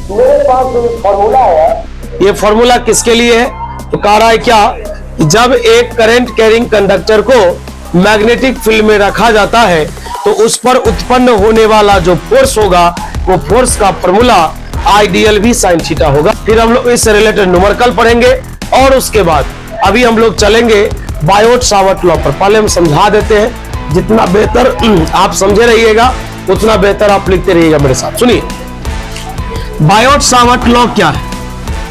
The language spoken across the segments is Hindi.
मेरे पास जो फॉर्मूला है, ये फॉर्मूला किसके लिए है? तो कह रहा है क्या, जब एक करंट कैरिंग कंडक्टर को मैग्नेटिक फील्ड में रखा जाता है तो उस पर उत्पन्न होने वाला जो फोर्स होगा वो फोर्स का फॉर्मूला आइडियल भी साइन थीटा होगा। फिर हम लोग इससे रिलेटेड न्यूमेरिकल पढ़ेंगे और उसके बाद अभी हम लोग चलेंगे बायोट सावर्ट लॉ पर। पहले हम समझा देते हैं, जितना बेहतर आप समझे रहिएगा उतना बेहतर आप लिखते रहिएगा मेरे साथ। सुनिए, बायोट सावर्ट लॉ क्या है?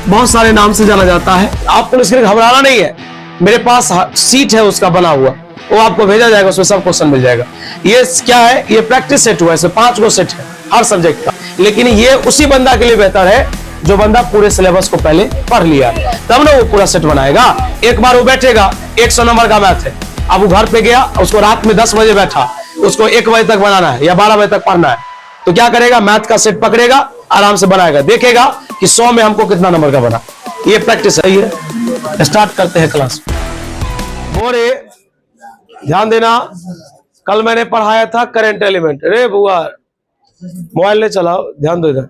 बहुत सारे नाम से जाना जाता है, आपको इसके लिए घबराना नहीं है। मेरे पास सीट है उसका बना हुआ, वो आपको भेजा जाएगा, उसमें सब क्वेश्चन मिल जाएगा। ये क्या है? ये प्रैक्टिस सेट हुआ है, 5 गो सेट है हर सब्जेक्ट का, लेकिन ये उसी बंदा के लिए बेहतर है जो बंदा पूरे सिलेबस को पहले पढ़ लिया, तब ना वो पूरा सेट बनाएगा। एक बार वो बैठेगा, 100 नंबर का मैथ है, अब वो घर पे गया, उसको रात में 10 बजे बैठा, उसको 1 बजे तक बनाना है या 12 बजे तक पढ़ना है, तो क्या करेगा? मैथ का सेट पकड़ेगा, आराम से बनाएगा, देखेगा कि 100 में हमको कितना नंबर का बना। ये प्रैक्टिस है। ये स्टार्ट करते हैं क्लास। बोरे ध्यान देना, कल मैंने पढ़ाया था करंट एलिमेंट। अरे बुआ मोबाइल ले चलाओ, ध्यान दो इधर।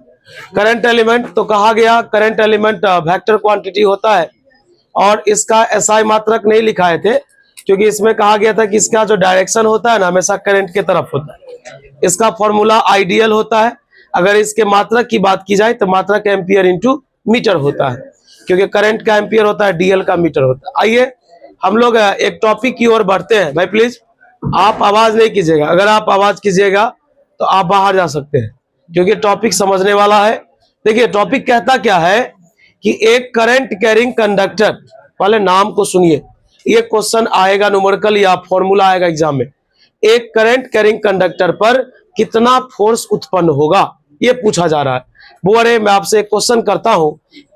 करंट एलिमेंट तो कहा गया, करंट एलिमेंट वेक्टर क्वांटिटी होता है और इसका एसआई मात्रक नहीं लिखाए थे क्योंकि इसमें कहा गया था कि इसका जो डायरेक्शन होता है ना हमेशा करंट की तरफ होता है। इसका फॉर्मूला आइडियल होता है। अगर इसके मात्रक की बात की जाए तो मात्रक एम्पियर इंटू मीटर होता है, क्योंकि करंट का एम्पियर होता है, डीएल का मीटर होता है। आइए हम लोग एक टॉपिक की ओर बढ़ते हैं। भाई प्लीज आप आवाज नहीं कीजिएगा, अगर आप आवाज कीजिएगा तो आप बाहर जा सकते हैं, क्योंकि टॉपिक समझने वाला है। देखिए टॉपिक कहता क्या है कि एक करंट कैरिंग कंडक्टर, पहले नाम को सुनिए, ये क्वेश्चन आएगा न्यूमेरिकल या फॉर्मूला आएगा एग्जाम में। एक करंट कैरिंग कंडक्टर पर कितना फोर्स उत्पन्न होगा ये पूछा जा रहा है। बोरे मैं आपसे एक क्वेश्चन करता हूं,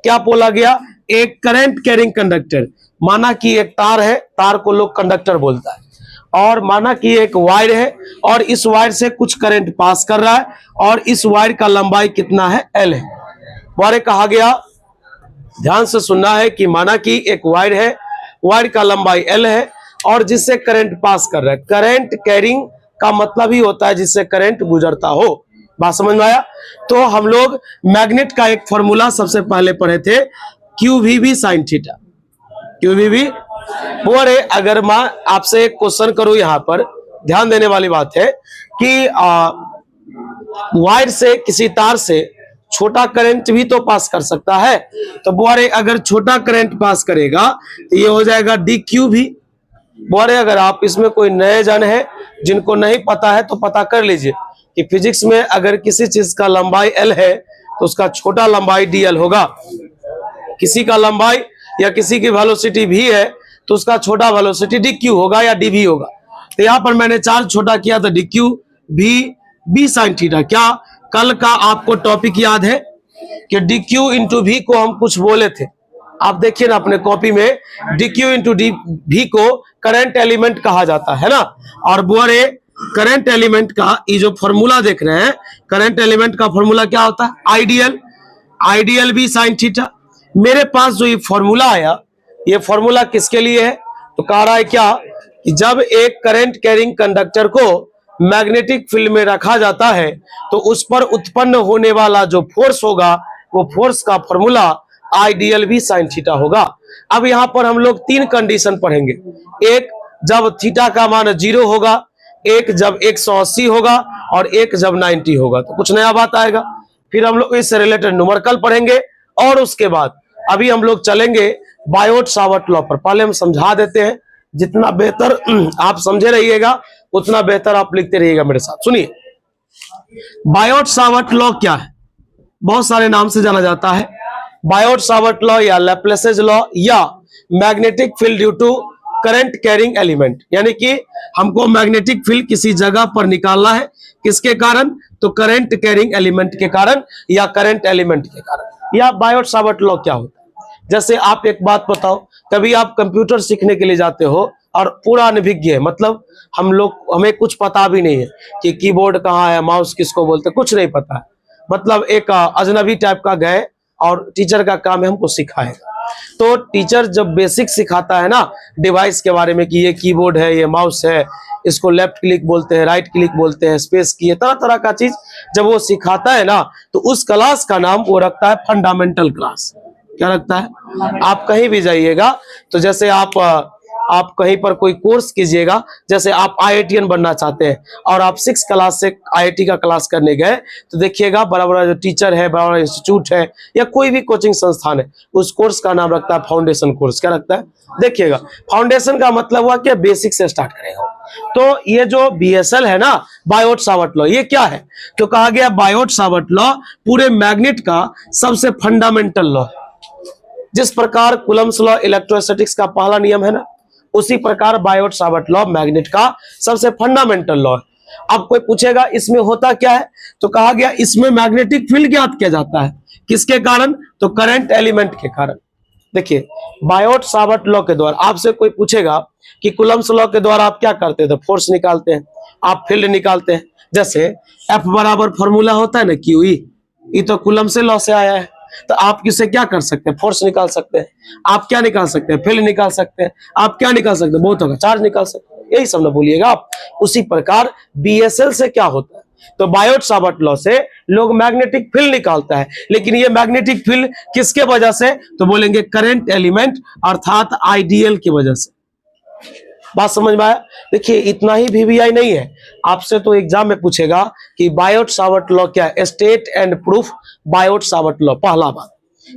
क्या बोला गया? एक करंट कैरिंग कंडक्टर, माना कि एक तार है, तार को लोग कंडक्टर बोलता है, और माना कि एक वायर है और इस वायर से कुछ करंट पास कर रहा है और इस वायर का लंबाई कितना है? एल है। बोरे कहा गया, ध्यान से सुनना है कि माना कि एक वायर है, वायर का लंबाई एल है और जिससे करंट पास कर रहा है। करंट कैरिंग का मतलब ही होता है जिससे करंट गुजरता हो। बात समझ में आया? तो हम लोग मैग्नेट का एक फॉर्मूला सबसे पहले पढ़े थे, QVB sin थीटा। QVB बोले, अगर मैं आपसे एक क्वेश्चन करूं, यहां पर ध्यान देने वाली बात है कि वायर से, किसी तार से छोटा करंट भी तो पास कर सकता है, तो बोले अगर छोटा करंट पास करेगा तो ये हो जाएगा DQV। बोले अगर आप इसमें कोई नए जन है जिनको नहीं पता है तो पता कर लीजिए कि फिजिक्स में अगर किसी चीज का लंबाई L है तो उसका छोटा लंबाई DL होगा, किसी का लंबाई या किसी की वेलोसिटी V है तो उसका छोटा वेलोसिटी DQ होगा या DV होगा। तो यहाँ पर मैंने 4 छोटा किया तो DQ V B sin theta. क्या कल का आपको टॉपिक याद है कि DQ इंटू V को हम कुछ बोले थे? आप देखिए ना अपने कॉपी में, DQ इंटू V को करंट एलिमेंट कहा जाता है ना। और बोरे करंट एलिमेंट का ये जो फॉर्मूला देख रहे हैं, करंट एलिमेंट का फॉर्मूला क्या होता है? आइडियल, आइडियल भी साइन थीटा। मेरे पास जो ये फॉर्मूला आया, ये फॉर्मूला किसके लिए है? तो कह रहा है क्या कि जब एक करंट कैरिंग कंडक्टर को मैग्नेटिक फील्ड में रखा जाता है तो उस पर उत्पन्न होने वाला जो फोर्स होगा वो फोर्स का फॉर्मूला आइडियल भी साइन थीटा होगा। अब यहां पर हम लोग 3 कंडीशन पढ़ेंगे, एक जब थीटा का मान 0 होगा, एक जब 180 होगा और एक जब 90 होगा, तो कुछ नया बात आएगा। फिर हम लोग इससे रिलेटेड न्यूमेरिकल पढ़ेंगे और उसके बाद अभी हम लोग चलेंगे बायोट सावर्ट लॉ पर। पहले हम समझा देते हैं, जितना बेहतर आप समझे रहिएगा उतना बेहतर आप लिखते रहिएगा मेरे साथ। सुनिए, बायोट सावर्ट लॉ क्या है? बहुत सारे नाम से जाना जाता है, बायोट सावर्ट लॉ या लैप्लेसेज लॉ या magnetic field due to current carrying element, यानी कि हमको मैग्नेटिक फील्ड किसी जगह पर निकालना है, किसके कारण? तो करंट कैरिंग एलिमेंट के कारण या करंट एलिमेंट के कारण। या बायोट सावर्ट लॉ क्या होता है? जैसे आप एक बात बताओ, कभी आप कंप्यूटर सीखने के लिए जाते हो और पूरा अनभिज्ञ है, मतलब हमें कुछ पता भी नहीं है कि कीबोर्ड कहाँ है, माउस किसको बोलते, कुछ नहीं पता है, मतलब एक अजनबी टाइप का गए और टीचर का काम है हमको सिखाएगा। तो टीचर जब बेसिक सिखाता है ना डिवाइस के बारे में कि ये कीबोर्ड है, ये माउस है, इसको लेफ्ट क्लिक बोलते हैं, राइट क्लिक बोलते हैं, स्पेस की, तरह तरह का चीज जब वो सिखाता है ना, तो उस क्लास का नाम वो रखता है फंडामेंटल क्लास। क्या रखता है? आप कहीं भी जाइएगा तो जैसे आप कहीं पर कोई कोर्स कीजिएगा, जैसे आप IITian बनना चाहते हैं और आप 6 क्लास से IIT का क्लास करने गए, तो देखिएगा बड़ा बड़ा जो टीचर है, बड़ा बड़ा इंस्टीट्यूट है या कोई भी कोचिंग संस्थान है, उस कोर्स का नाम रखता है फाउंडेशन कोर्स। क्या रखता है? देखिएगा, फाउंडेशन का मतलब हुआ कि बेसिक से स्टार्ट करेगा। तो ये जो BSL है ना, बायोट सावर्ट लॉ, ये क्या है? तो कहा गया बायोट सावर्ट लॉ पूरे मैग्नेट का सबसे फंडामेंटल लॉ। जिस प्रकार कूलम्ब्स लॉ इलेक्ट्रोस्टैटिक्स का पहला नियम है ना, उसी प्रकार बायोट सावर्ट लॉ मैग्नेट का सबसे फंडामेंटल लॉ है। अब कोई पूछेगा इसमें होता क्या है, तो कहा गया इसमें मैग्नेटिक फील्ड ज्ञात किया जाता है। किसके कारण? तो करंट एलिमेंट के कारण। देखिए, बायोट सावर्ट लॉ के द्वारा आपसे कोई पूछेगा कि कूलम्ब्स लॉ के द्वारा आप क्या करते हैं, तो फोर्स निकालते हैं, आप फील्ड निकालते हैं। जैसे F बराबर फॉर्मूला होता है ना QE, ये तो कूलम्ब से लॉ से आया है, तो आप किसे क्या कर सकते हैं? फोर्स निकाल सकते हैं। आप क्या निकाल सकते हैं? फील्ड निकाल सकते हैं। आप क्या निकाल सकते हैं? बहुत होगा, चार्ज निकाल सकते हैं। यही सब ना बोलिएगा आप। उसी प्रकार BSL से क्या होता है, तो बायोट सावर्ट लॉ से लोग मैग्नेटिक फील्ड निकालता है, लेकिन ये मैग्नेटिक फील्ड किसके वजह से, तो बोलेंगे करंट एलिमेंट अर्थात आइडियल की वजह से। बात समझ में आया? देखिए, इतना ही VVI नहीं है, आपसे तो एग्जाम में पूछेगा कि बायोट सावर्ट लॉ क्या है, state and proof Biot Savart law. पहला बात,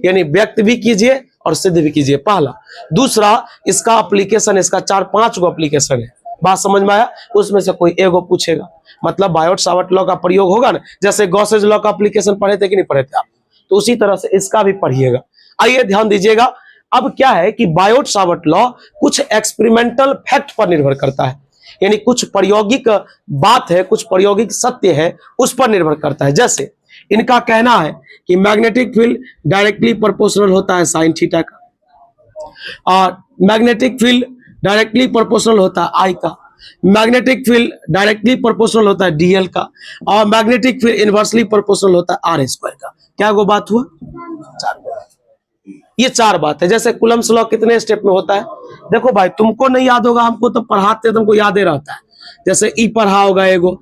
यानी व्यक्त भी कीजिए और सिद्ध भी कीजिए, पहला। दूसरा, इसका एप्लीकेशन, इसका 4-5 गो एप्लीकेशन है। बात समझ में आया? उसमें से कोई एगो पूछेगा, मतलब बायोट सावर्ट लॉ का प्रयोग होगा ना, जैसे गॉसेज लॉ का एप्लीकेशन पढ़े थे कि नहीं पढ़े थे आप, तो उसी तरह से इसका भी पढ़िएगा। आइए ध्यान दीजिएगा। अब क्या है कि बायोट सावर्ट लॉ कुछ एक्सपेरिमेंटल फैक्ट पर निर्भर करता है, यानी कुछ प्रायोगिक बात है, कुछ प्रायोगिक सत्य है, उस पर निर्भर करता है। जैसे इनका कहना है कि मैग्नेटिक फील्ड डायरेक्टली प्रोपोर्शनल होता है साइन थीटा का, और मैग्नेटिक फील्ड डायरेक्टली प्रोपोर्शनल होता है I का, मैग्नेटिक फील्ड डायरेक्टली प्रोपोर्शनल होता है DL का, और मैग्नेटिक फील्ड इनवर्सली प्रोपोर्शनल होता है R² का। क्या वो बात हुआ? 4 बात। ये 4 बात है। जैसे कूलम्ब्स लॉ कितने स्टेप में होता है? देखो भाई, तुमको नहीं याद होगा, हमको तो पढ़ाते तुमको याद ही रहता है। जैसे E पढ़ा होगा एगो,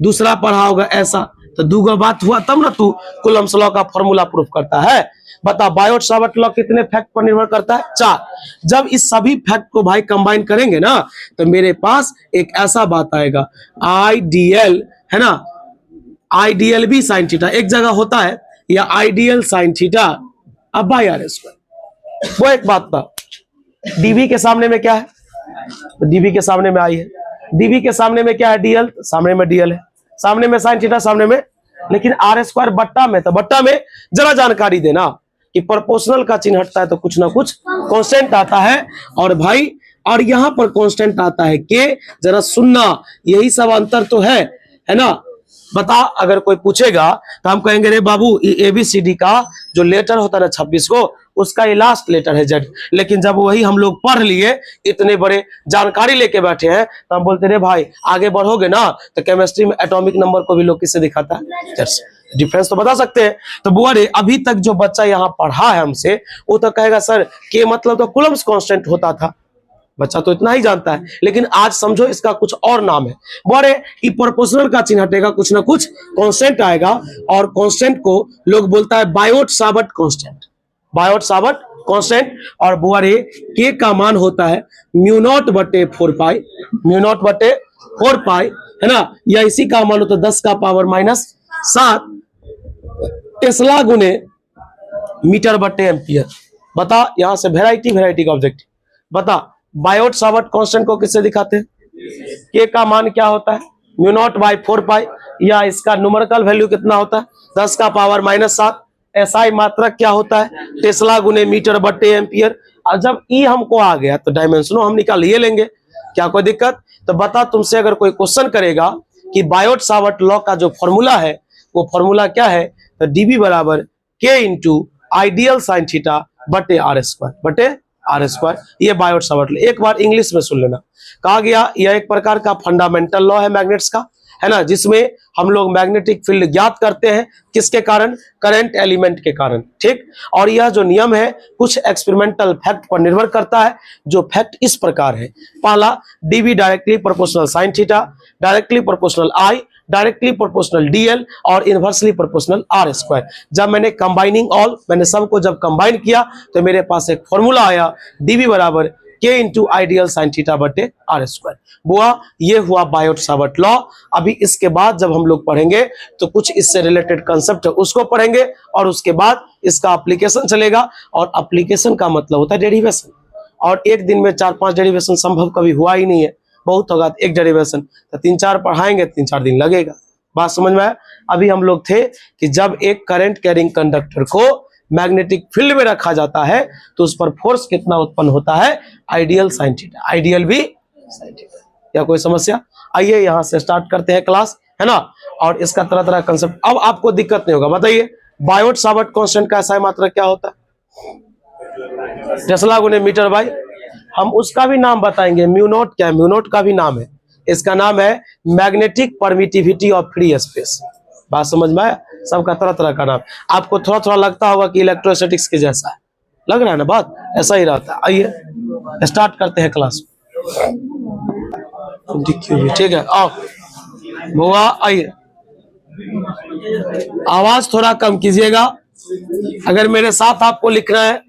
दूसरा पढ़ा होगा ऐसा, तो 2 गो बात हुआ तब ना तू कूलम्ब्स लॉ का फॉर्मूला प्रूफ करता है। बता, बायोट सावर्ट लॉ कितने फैक्ट पर निर्भर करता है? 4। जब इस सभी फैक्ट को भाई कंबाइन करेंगे ना, तो मेरे पास एक ऐसा बात आएगा, आइडियल है ना, आइडियल भी साइन थीटा एक जगह होता है, या आइडियल साइन थीटा अब बाई R²। वो एक बात था। DV के सामने में क्या है? तो DV के सामने में I है, DV के सामने में क्या है? DL, सामने में DL है, सामने में साइन थीटा, सामने में, लेकिन R² बट्टा में, तो बट्टा में जरा जानकारी देना कि प्रोपोर्शनल का चिन्ह हटता है तो कुछ ना कुछ कांस्टेंट आता है, और भाई और यहां पर कांस्टेंट आता है के, जरा सुनना, यही सब अंतर तो है ना। बता, अगर कोई पूछेगा तो हम कहेंगे रे बाबू, ये ABCD का जो लेटर होता है ना 26 को, उसका ये लास्ट लेटर है Z। लेकिन जब वही हम लोग पढ़ लिए, इतने बड़े जानकारी लेके बैठे हैं, तो हम बोलते रे भाई आगे बढ़ोगे ना, तो केमिस्ट्री में एटॉमिक नंबर को भी लोग किससे दिखाता है? Z से। डिफरेंस तो बता सकते हैं। तो बुआ रे, अभी तक जो बच्चा यहाँ पढ़ा है हमसे, वो तो कहेगा सर के मतलब तो कूलम्ब्स कांस्टेंट होता था। बच्चा तो इतना ही जानता है, लेकिन आज समझो इसका कुछ और नाम है। बड़े कि प्रोपोर्शनल का चिन्ह हटेगा, कुछ ना कुछ कांस्टेंट आएगा, और कांस्टेंट को लोग बोलता है Biot Savart constant, Biot Savart constant. और बुआरे के का मान होता है μ0/4 म्यू0/4 पाई, है ना, या इसी का मान होता है 10⁻⁻7 टेस्ला गुने मीटर/एम्पियर। बता, यहां से वेराइटी का ऑब्जेक्टिव बता। बायोट सावर्ट कांस्टेंट को किससे दिखाते हैं? के का मान क्या होता है? μ0/4 पाई, या इसका न्यूमेरिकल वैल्यू कितना होता है? 10⁻⁻7। SI मात्रक क्या होता है? टेस्ला गुने मीटर/एम्पियर। और जब E हमको आ गया तो डायमेंशनों हम निकाल ये लेंगे, क्या कोई दिक्कत? तो बता, तुमसे अगर कोई क्वेश्चन करेगा कि बायोट सावर्ट लॉ का जो फॉर्मूला है, वो फॉर्मूला क्या है, तो DV बराबर K into ideal sine theta बटे R²। ये बायोट सावर्ट लॉ। एक बार इंग्लिश में सुन लेना। कहा गया यह एक प्रकार का फंडामेंटल लॉ है मैग्नेट्स का, है ना, जिसमें हम लोग मैग्नेटिक फील्ड ज्ञात करते हैं किसके कारण, करंट एलिमेंट के कारण। ठीक, और यह जो नियम है कुछ एक्सपेरिमेंटल फैक्ट पर निर्भर करता है, जो फैक्ट इस प्रकार है। पहला, DV directly proportional sine theta, directly proportional I, directly proportional DL और इनवर्सली प्रोपोर्शनल आर स्क्वायर। जब मैंने कंबाइनिंग ऑल, मैंने सबको जब कंबाइन किया तो मेरे पास एक फॉर्मूला आया, डीवी बराबर के इंटू आइडियल साइन थीटा बटे आर स्क्वायर। बुआ, ये हुआ बायोट-सावर्ट लॉ। अभी इसके बाद जब हम लोग पढ़ेंगे तो कुछ इससे रिलेटेड कंसेप्ट है उसको पढ़ेंगे, और उसके बाद इसका एप्लीकेशन चलेगा। और एप्लीकेशन का मतलब होता है डेरिवेशन, और एक दिन में 4-5 डेरिवेशन संभव कभी हुआ ही नहीं है, बहुत होगा एक डेरिवेशन, तो 3-4 पढ़ाएंगे, 3-4 दिन लगेगा। बात समझ में आया? अभी हम लोग थे कि जब एक करंट कैरिंग कंडक्टर को मैग्नेटिक फील्ड में रखा जाता है तो उस पर फोर्स कितना उत्पन्न होता है, आइडियल साइन थीटा, आइडियल भी साइन थीटा। या कोई समस्या? आइए यहां से स्टार्ट करते हैं क्लास, है ना। और इसका तरह तरह कंसेप्ट, अब आपको दिक्कत नहीं होगा। बताइए बायोट-सावर्ट कांस्टेंट का SI मात्रक क्या होता है? टेस्ला गुने मीटर बाई, हम उसका भी नाम बताएंगे। म्यू नॉट क्या है? म्यू नॉट का भी नाम है, इसका नाम है magnetic permittivity of free space. बात समझ में आया? सबका तरह तरह का नाम। आपको थोड़ा थोड़ा लगता होगा कि इलेक्ट्रोस्टैटिक्स के जैसा है, लग रहा है ना, बात ऐसा ही रहता है। आइए स्टार्ट करते हैं क्लास। ठीक है, आओ बुआ, आइए आवाज थोड़ा कम कीजिएगा। अगर मेरे साथ आपको लिखना है,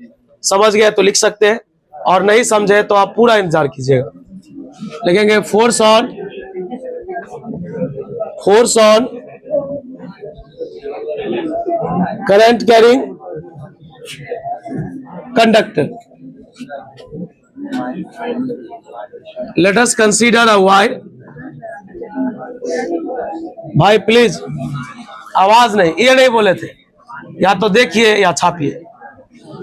समझ गए तो लिख सकते हैं, और नहीं समझे तो आप पूरा इंतजार कीजिएगा। लिखेंगे force on current carrying conductor. Late us consider a wire. भाई प्लीज आवाज नहीं, ये नहीं बोले थे, या तो देखिए या छापिए।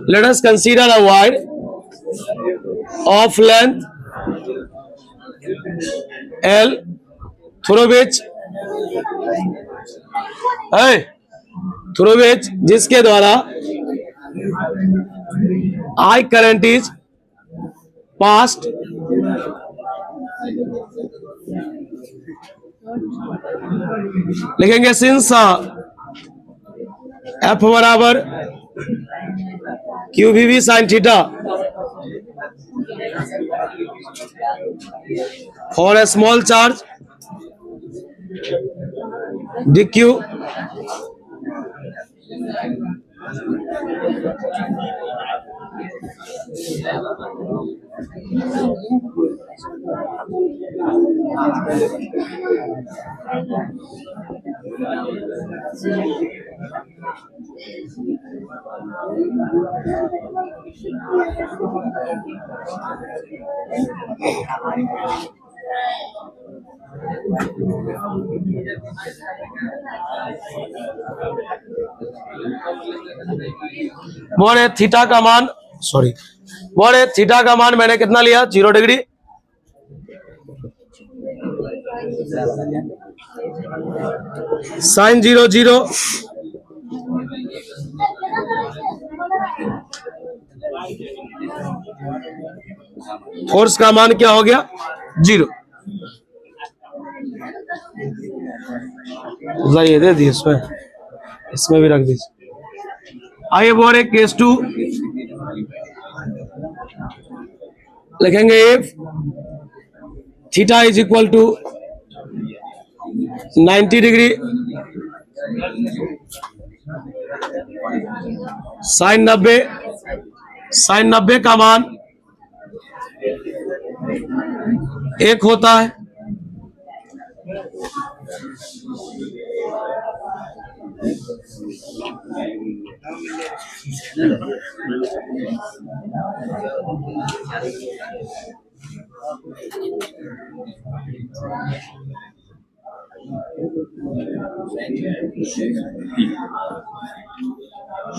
Let us consider a wire of length L through which जिसके द्वारा I करंट इज पास्ट लिखेंगे सिंस F बराबर QVV sine theta for a small charge DQ बोले थीटा का मान, बोले थीटा का मान मैंने कितना लिया, 0 डिग्री। साइन 0 0 फोर्स का मान क्या हो गया, 0। ये दे दी, इसमें भी रख दीजिए। आइए बोल रहे केस 2 लिखेंगे if theta is equal to 90 degree sine 90 का मान 1 होता है।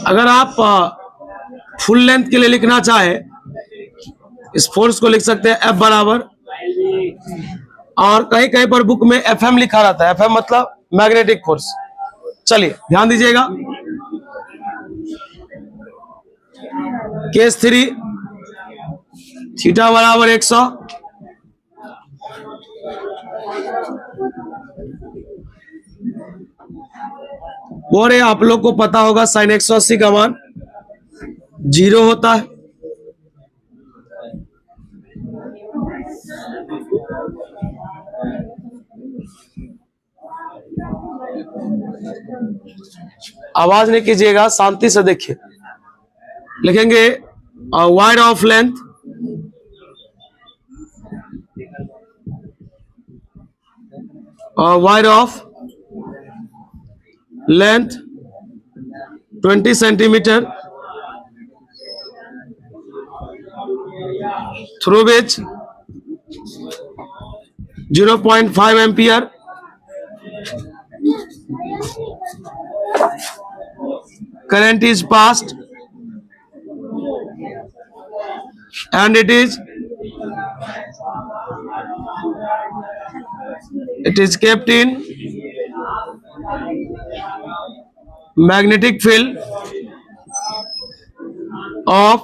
अगर आप फुल लेंथ के लिए लिखना चाहे, इस फोर्स को लिख सकते हैं F बराबर, और कहीं कहीं पर बुक में FM लिखा रहता है, FM मतलब मैग्नेटिक फोर्स। चलिए ध्यान दीजिएगा, केस 3 थीटा बराबर 100, और आप लोग को पता होगा sin 180 का मान 0 होता है। आवाज नहीं कीजिएगा, शांति से देखिए। लिखेंगे wire of length wire of length 20 centimetre through which 0.5 ampere current is passed and it is kept in magnetic field of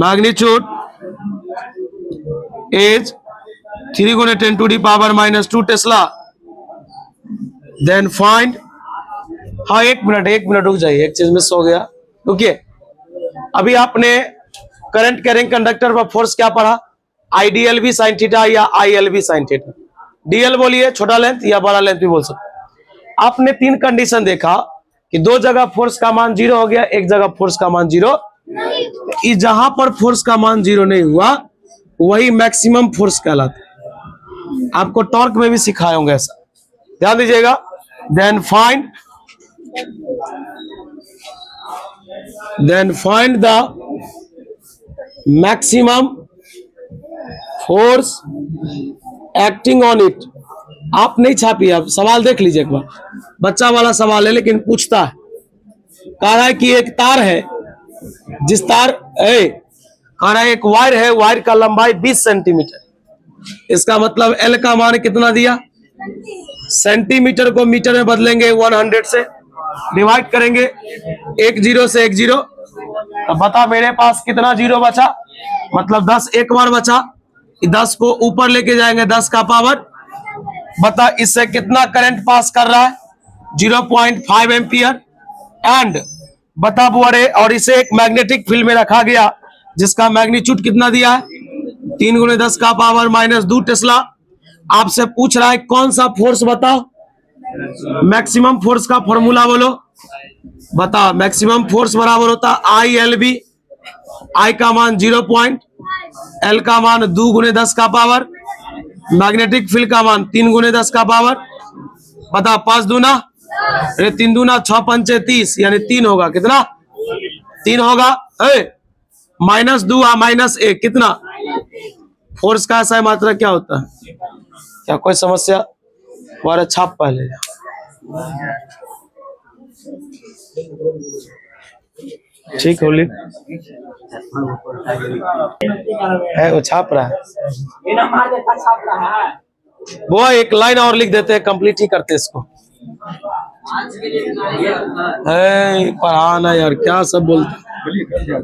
magnitude is 3 × 10⁻⁻² Tesla. Then find, हाँ एक मिनट रुक जाइए, एक चीज मिस हो गया, रुकिए। अभी आपने करंट कैरिंग कंडक्टर पर फोर्स क्या पढ़ा? आईडीएल भी साइन थीटा या आईएल भी साइन थीटा। डीएल बोलिए छोटा लेंथ या बड़ा लेंथ भी बोल सकते। आपने 3 कंडीशन देखा कि 2 जगह फोर्स का मान 0 हो गया, 1 जगह फोर्स का मान 0। जहां पर फोर्स का मान 0 नहीं हुआ वही मैक्सिमम फोर्स कहलाता है। आपको टॉर्क में भी सिखाए होंगे ऐसा, ध्यान दीजिएगा। Then find the maximum force acting on it. आप नहीं छापिए, आप सवाल देख लीजिए एक बार, बच्चा वाला सवाल है लेकिन पूछता है। कह रहा है कि एक तार है, जिस तार कह रहा है एक वायर है, वायर का लंबाई 20 सेंटीमीटर। इसका मतलब एल का मान कितना दिया? सेंटीमीटर को मीटर में बदलेंगे, 100 से डिवाइड करेंगे, 1 0 से 1 0। अब बता मेरे पास कितना 0 बचा, मतलब 10 एक बार बचा। 10 को ऊपर लेके जाएंगे 10 का पावर। बता इससे कितना करंट पास कर रहा है? 0.5 एम्पियर। एंड बता बुआरे, और इसे एक मैग्नेटिक फील्ड में रखा गया जिसका मैग्नीट्यूड कितना दिया है? 3 × 10⁻⁻² टेस्ला। आपसे पूछ रहा है कौन सा फोर्स बताओ, मैक्सिमम फोर्स का फॉर्मूला बोलो। बता मैक्सिमम फोर्स बराबर होता आई एल बी। आई का मान 0 पॉइंट, एल का मान 2 × 10 का पावर, मैग्नेटिक फील्ड का मान 3 × 10 का पावर। बता 5 दूना, 3 दूना 6 पंचे 30, यानी 3 होगा। कितना? 3 होगा। -2 -1 कितना? फोर्स का ऐसा मात्रा क्या होता है? क्या कोई समस्या? हमारा छाप पहले ठीक होली है, वो छाप रहा है। वो एक लाइन और लिख देते हैं, कंप्लीट ही करते इसको। पढ़ाना यार, क्या सब बोलते।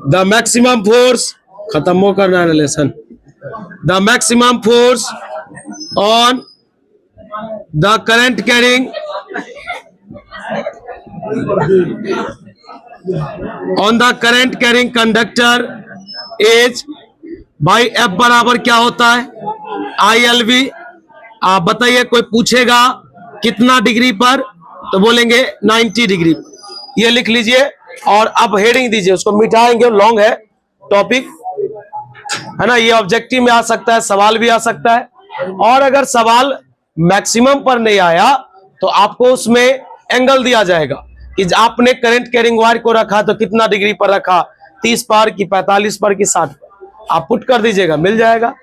द मैक्सिमम फोर्स, खत्म हो करना relation. The maximum force on the current carrying conductor is by F बराबर क्या होता है? ILV। आप बताइए, कोई पूछेगा कितना डिग्री पर, तो बोलेंगे 90 डिग्री। ये लिख लीजिए और अब हेडिंग दीजिए, उसको मिटाएंगे, लॉन्ग है टॉपिक है ना। ये ऑब्जेक्टिव में आ सकता है, सवाल भी आ सकता है। और अगर सवाल मैक्सिमम पर नहीं आया तो आपको उसमें एंगल दिया जाएगा कि आपने करंट कैरिंग वायर को रखा तो कितना डिग्री पर रखा, 30 पर कि 45 पर कि 60 पर। आप पुट कर दीजिएगा, मिल जाएगा।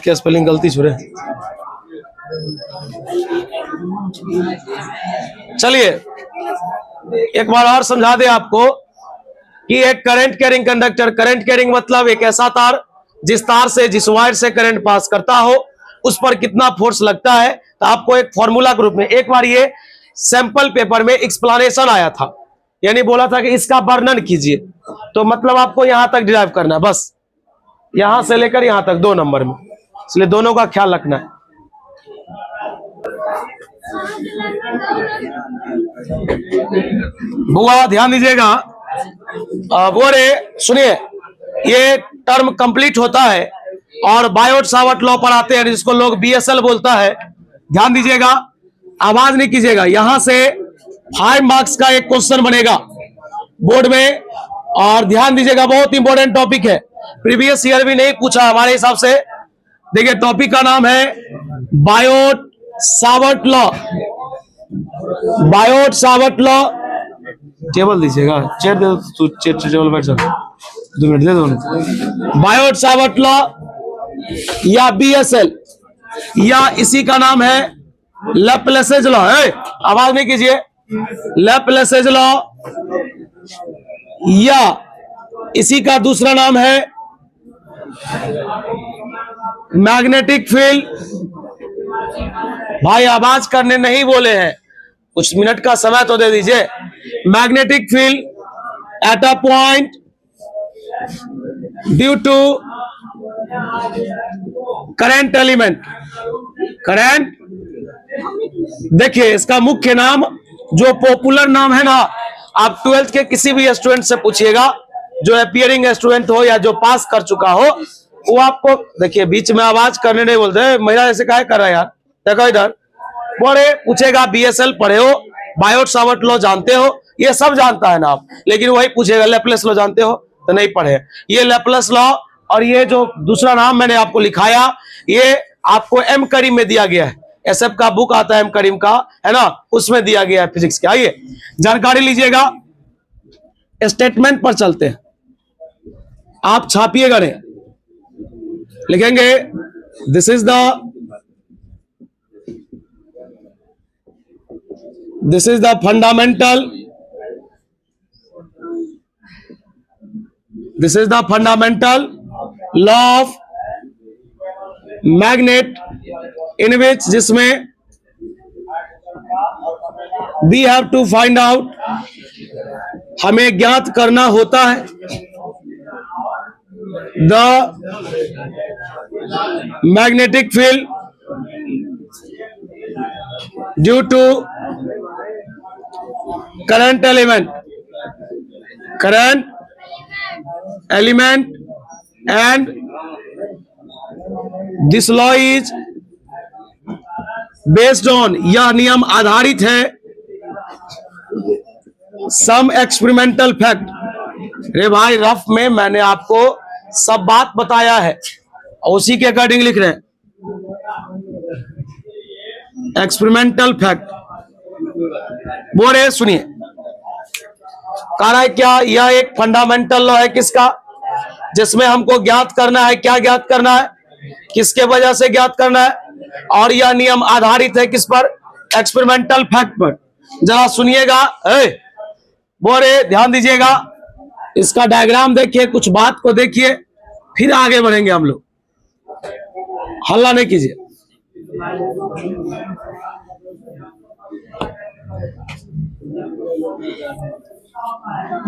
क्या स्पेलिंग गलती छुरे। चलिए एक बार और समझा दे आपको कि एक current carrying conductor, current carrying मतलब एक ऐसा तार जिस तार से, जिस वायर से करंट पास करता हो, उस पर कितना फोर्स लगता है। तो आपको एक फॉर्मूला के रूप में एक बार ये सैंपल पेपर में एक्सप्लेनेशन आया था, यानी बोला था कि इसका वर्णन कीजिए। तो मतलब आपको यहां तक डिराइव करना है, बस यहां से लेकर यहां तक 2 नंबर में, इसलिए दोनों का ख्याल रखना है। बुआ ध्यान दीजिएगा। वो रे सुनिए, ये टर्म कंप्लीट होता है और बायोट सावर्ट लॉ पर आते हैं जिसको लोग बीएसएल बोलता है। ध्यान दीजिएगा, आवाज नहीं कीजिएगा। यहां से 5 मार्क्स का एक क्वेश्चन बनेगा बोर्ड में, और ध्यान दीजिएगा बहुत इंपॉर्टेंट टॉपिक है, प्रीवियस ईयर भी नहीं पूछा हमारे हिसाब से। देखिए टॉपिक का नाम है Biot Savart law. Biot Savart law, table दीजिएगा, चेयर दे दो, टेबल बैठ जा, 2 मिनट दे दो। बायोट सावर्ट लॉ या बीएसएल या इसी का नाम है लैप्लेसेज लॉ है। आवाज नहीं कीजिए। लैप्लेसेज लॉ या इसी का दूसरा नाम है मैग्नेटिक फील्ड। भाई आवाज करने नहीं बोले हैं, कुछ मिनट का समय तो दे दीजिए। Magnetic field at a point due to current element. Current, देखिए इसका मुख्य नाम जो पॉपुलर नाम है ना, आप 12th के किसी भी स्टूडेंट से पूछिएगा जो अपियरिंग स्टूडेंट हो या जो पास कर चुका हो, वो आपको, देखिए बीच में आवाज करने नहीं बोलते, महिला ऐसे काहे कर रहा है यार, देखो इधर। बोले पूछेगा बीएसएल पढ़े हो, बायोट सावर्ट लॉ जानते हो, ये सब जानता है ना आप, लेकिन वही पूछेगा लैप्लेस लॉ जानते हो, तो नहीं पढ़े। ये लैप्लेस लॉ और ये जो दूसरा नाम मैंने आपको लिखाया, ये आपको एम करीम में दिया गया है। एसएफ का बुक आता है एम करीम का, है ना, उसमें दिया गया है फिजिक्स का। आइए जानकारी लीजिएगा। स्टेटमेंट पर चलते हैं, आप छापिएगा नहीं, लिखेंगे this is the fundamental, this is the fundamental law of magnet in which, जिसमें we have to find out, हमें ज्ञात करना होता है, the magnetic field due to current element, current element, and this law is based on, यह नियम आधारित है सम एक्सपेरिमेंटल फैक्ट। रे भाई रफ में मैंने आपको सब बात बताया है, उसी के अकॉर्डिंग लिख रहे हैं एक्सपेरिमेंटल फैक्ट। बोल रहे सुनिए, कह रहा है क्या, यह एक फंडामेंटल लॉ है किसका, जिसमें हमको ज्ञात करना है, क्या ज्ञात करना है, किसके वजह से ज्ञात करना है, और यह नियम आधारित है किस पर, एक्सपेरिमेंटल फैक्ट पर। जरा सुनिएगा, बोरे ध्यान दीजिएगा, इसका डायग्राम देखिए, कुछ बात को देखिए, फिर आगे बढ़ेंगे हम लोग। हल्ला नहीं कीजिए।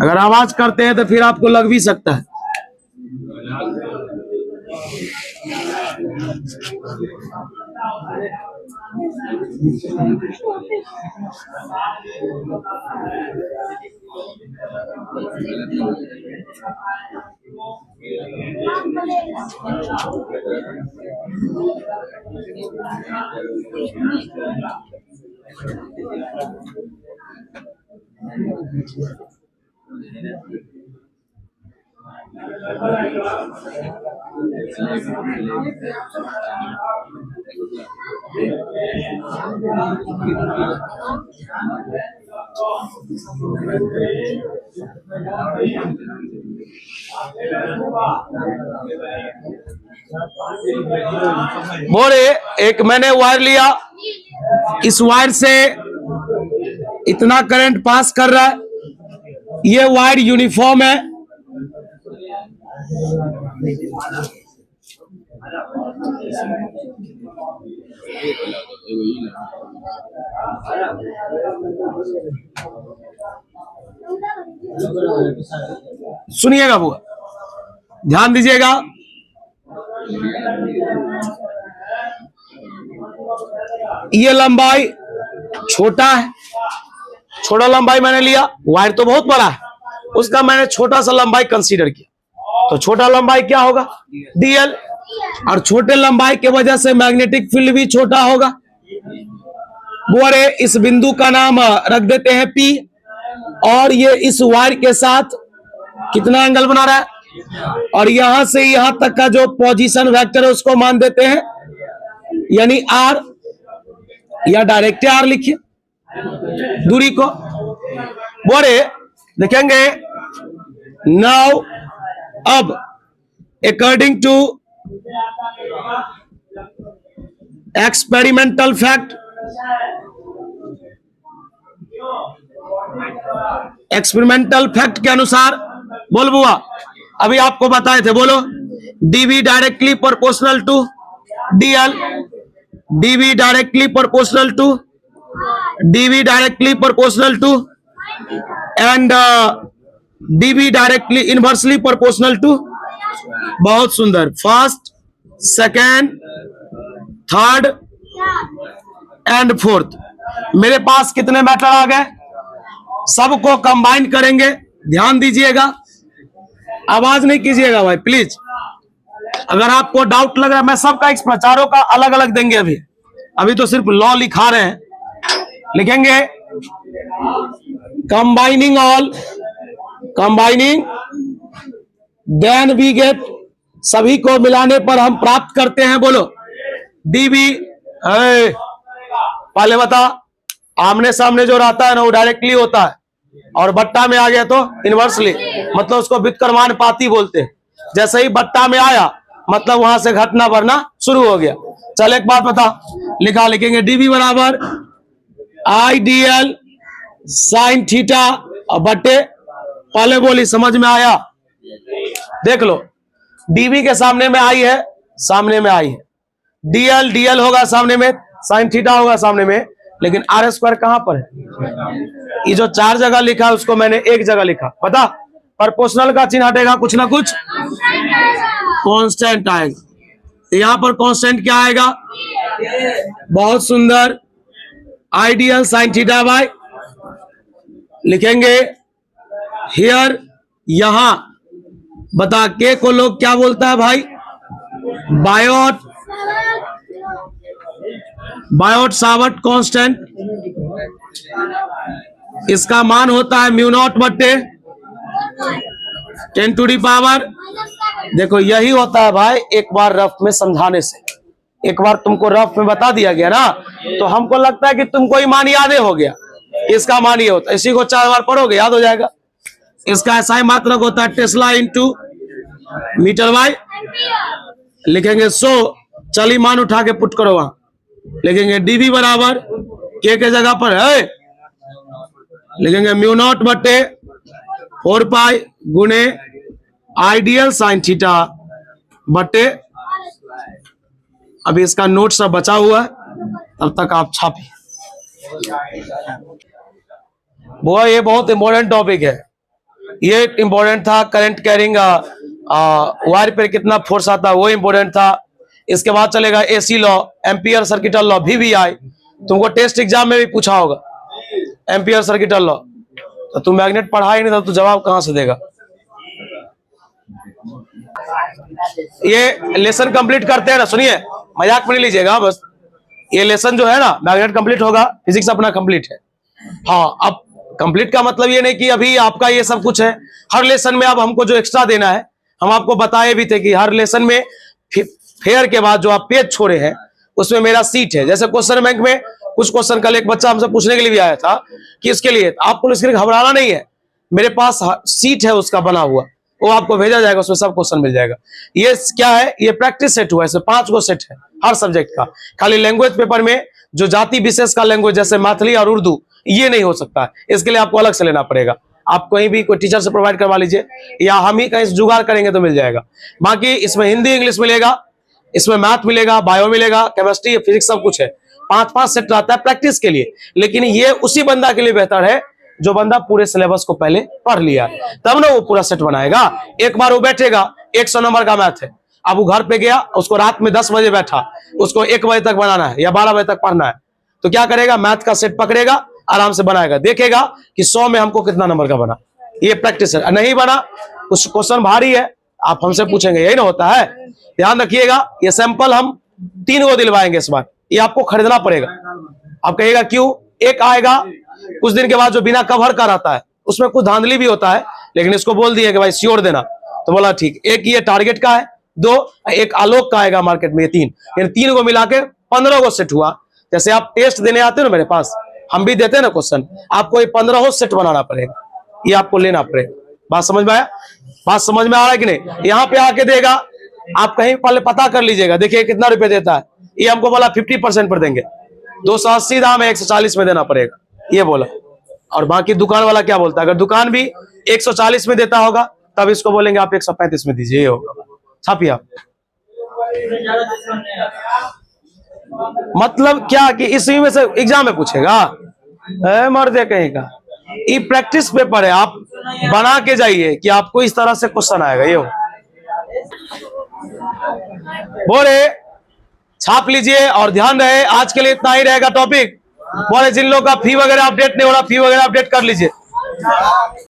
अगर आवाज करते हैं तो फिर आपको लग भी सकता है। बोले एक मैंने वायर लिया, इस वायर से इतना करंट पास कर रहा है, ये वायर यूनिफॉर्म है, सुनिएगा बुआ, ध्यान दीजिएगा। ये लंबाई छोटा है, छोटा लंबाई मैंने लिया, वायर तो बहुत बड़ा है, उसका मैंने छोटा सा लंबाई कंसीडर किया, तो छोटा लंबाई क्या होगा, dl, और छोटे लंबाई की वजह से मैग्नेटिक फील्ड भी छोटा होगा। बोरे इस बिंदु का नाम रख देते हैं P, और ये इस वायर के साथ कितना एंगल बना रहा है, और यहां से यहां तक का जो पोजीशन वेक्टर है उसको मान देते हैं यानी r, या डायरेक्ट r लिखिए दूरी को। बोरे देखेंगे नाउ, अब according to experimental fact, experimental fact के अनुसार, बोल बुआ अभी आपको बताए थे, बोलो, dv directly proportional to dl, dv directly proportional to, dv directly proportional to, and dv directly inversely proportional to. बहुत सुंदर, first, second, third and fourth. मेरे पास कितने मैटर आ गए, सबको कंबाइन करेंगे, ध्यान दीजिएगा, आवाज नहीं कीजिएगा भाई प्लीज। अगर आपको डाउट लग रहा है, मैं सबका एक प्रचारों का अलग अलग देंगे, अभी तो सिर्फ लॉ लिखा रहे हैं, लिखेंगे combining all, combining then we get, सभी को मिलाने पर हम प्राप्त करते हैं, बोलो dv। पहले बता, आमने सामने जो रहता है ना वो डायरेक्टली होता है, और बट्टा में आ गया तो इनवर्सली, मतलब उसको व्युत्क्रमानुपाती बोलते हैं। जैसे ही बट्टा में आया मतलब वहां से घटना बढ़ना शुरू हो गया। चल एक बात बता, लिखेंगे dv बराबर idl साइन थीटा और बट्टे, पहले बोली समझ में आया, देख लो dv के सामने में आई है, सामने में आई है, dl होगा सामने में, साइन थीटा होगा सामने में, लेकिन आर स्क्वायर कहां पर है, ये जो 4 जगह लिखा है उसको मैंने एक जगह लिखा, पता, प्रोपोर्शनल का चिन्ह हटेगा, कुछ ना कुछ कांस्टेंट आएगा, यहां पर कांस्टेंट क्या आएगा, बहुत सुंदर, आइडियल साइन थीटा बाय, लिखेंगे हियर, यहां बता के को लोग क्या बोलता है भाई, बायोट, बायोट सावर्ट कांस्टेंट, इसका मान होता है म्यू नॉट बट्टे 10 टू दी पावर। देखो यही होता है भाई, एक बार रफ में समझाने से, एक बार तुमको रफ में बता दिया गया ना, तो हमको लगता है कि तुमको ही मान याद हो गया, इसका मान ये होता है, इसी को 4 बार पढ़ोगे याद हो जाएगा। इसका ऐसा ही मात्रक होता है टेस्ला इंटू मीटर बाय, लिखेंगे 100, चलिए मान उठा के पुट करो वहां, लिखेंगे dv बराबर के जगह पर है, लिखेंगे म्यू नॉट बट्टे 4 पाई गुने आइडियल साइन थीटा बट्टे, अभी इसका नोट सब बचा हुआ है, तब तक आप छापिए। वो ये बहुत इंपॉर्टेंट टॉपिक है, ये इंपॉर्टेंट था, करंट कैरिंग वायर पर कितना फोर्स आता है वो इंपॉर्टेंट था। इसके बाद चलेगा AC law, ampere circuital law, VVI, तुमको टेस्ट एग्जाम में भी पूछा होगा एम्पियर सर्किटल लॉ, तो तुम मैग्नेट पढ़ा ही नहीं था तो जवाब कहां से देगा। ये लेसन कंप्लीट करते हैं ना, सुनिए मजाक में नहीं लीजिएगा, बस ये लेसन जो है ना मैग्नेट कंप्लीट होगा, फिजिक्स अपना कंप्लीट है। हाँ, अब कंप्लीट का मतलब ये नहीं कि अभी आपका ये सब कुछ है, हर लेसन में अब हमको जो एक्स्ट्रा देना है, हम आपको बताए भी थे कि हर लेसन में फेयर के बाद जो आप पेज छोड़े हैं उसमें मेरा सीट है। जैसे क्वेश्चन बैंक में कुछ क्वेश्चन कल एक बच्चा हमसे पूछने के लिए भी आया था कि इसके लिए आपको इसके लिए घबराना नहीं है, मेरे पास सीट है उसका बना हुआ, वो आपको भेजा जाएगा, उसमें सब क्वेश्चन मिल जाएगा। ये क्या है, ये प्रैक्टिस सेट हुआ है, इसमें 5 गो सेट है हर सब्जेक्ट का। खाली लैंग्वेज पेपर में जो जाति विशेष का लैंग्वेज जैसे मैथिली और उर्दू, ये नहीं हो सकता है, इसके लिए आपको अलग से लेना पड़ेगा। आप कहीं भी कोई टीचर से प्रोवाइड करवा लीजिए, या हम ही कहीं जुगाड़ करेंगे तो मिल जाएगा। बाकी इसमें हिंदी इंग्लिश मिलेगा, इसमें मैथ मिलेगा, बायो मिलेगा, केमिस्ट्री फिजिक्स सब कुछ है। 5-5 सेट रहता है प्रैक्टिस के लिए, लेकिन ये उसी बंदा के लिए बेहतर है जो बंदा पूरे सिलेबस को पहले पढ़ लिया, तब ना वो पूरा सेट बनाएगा। एक बार वो बैठेगा, 100 नंबर का मैथ है, अब वो घर पे गया, उसको रात में 10 बजे बैठा, उसको 1 बजे तक बनाना है या 12 बजे तक पढ़ना है, तो क्या करेगा, मैथ का सेट पकड़ेगा, आराम से बनाएगा, देखेगा कि 100 में हमको कितना नंबर का बना। ये प्रैक्टिस है। नहीं बना, कुछ क्वेश्चन भारी है, आप हमसे पूछेंगे, यही ना होता है। ध्यान रखिएगा, ये सैंपल हम 3 को दिलवाएंगे इस बार, ये आपको खरीदना पड़ेगा। आप कहिएगा क्यों? एक आएगा कुछ दिन के बाद जो बिना कवर का रहता है, उसमें कुछ धांधली भी होता है, लेकिन इसको बोल दिए कि भाई श्योर देना, तो बोला ठीक। एक ये टारगेट का है, 2 एक आलोक का आएगा मार्केट में, ये 3, यानी 3 को मिला के 15 को सेट हुआ। जैसे आप टेस्ट देने आते हो ना मेरे पास, हम भी देते हैं ना क्वेश्चन, आपको ये 15 सेट बनाना पड़ेगा, ये आपको लेना पड़ेगा। बात समझ में आया? बात समझ में आ रहा है कि नहीं? यहाँ पे आके देगा, आप कहीं पहले पता कर लीजिएगा, देखिए कितना रुपए देता है। ये हमको बोला 50% पर देंगे, 280 दाम है, 140 में देना पड़ेगा, ये बोला। और बाकी दुकान वाला क्या बोलता है, अगर दुकान भी 140 में देता होगा तब इसको बोलेंगे आप 135 में दीजिए, ये होगा। छापिए आप। मतलब क्या कि इसी में से एग्जाम में पूछेगा, मर्दे कहीं का। ये प्रैक्टिस पेपर है, आप बना के जाइए कि आपको इस तरह से क्वेश्चन आएगा। ये बोले छाप लीजिए, और ध्यान रहे आज के लिए इतना ही रहेगा टॉपिक। बोले जिन लोगों का फी वगैरह अपडेट नहीं हो रहा, फी वगैरह अपडेट कर लीजिए।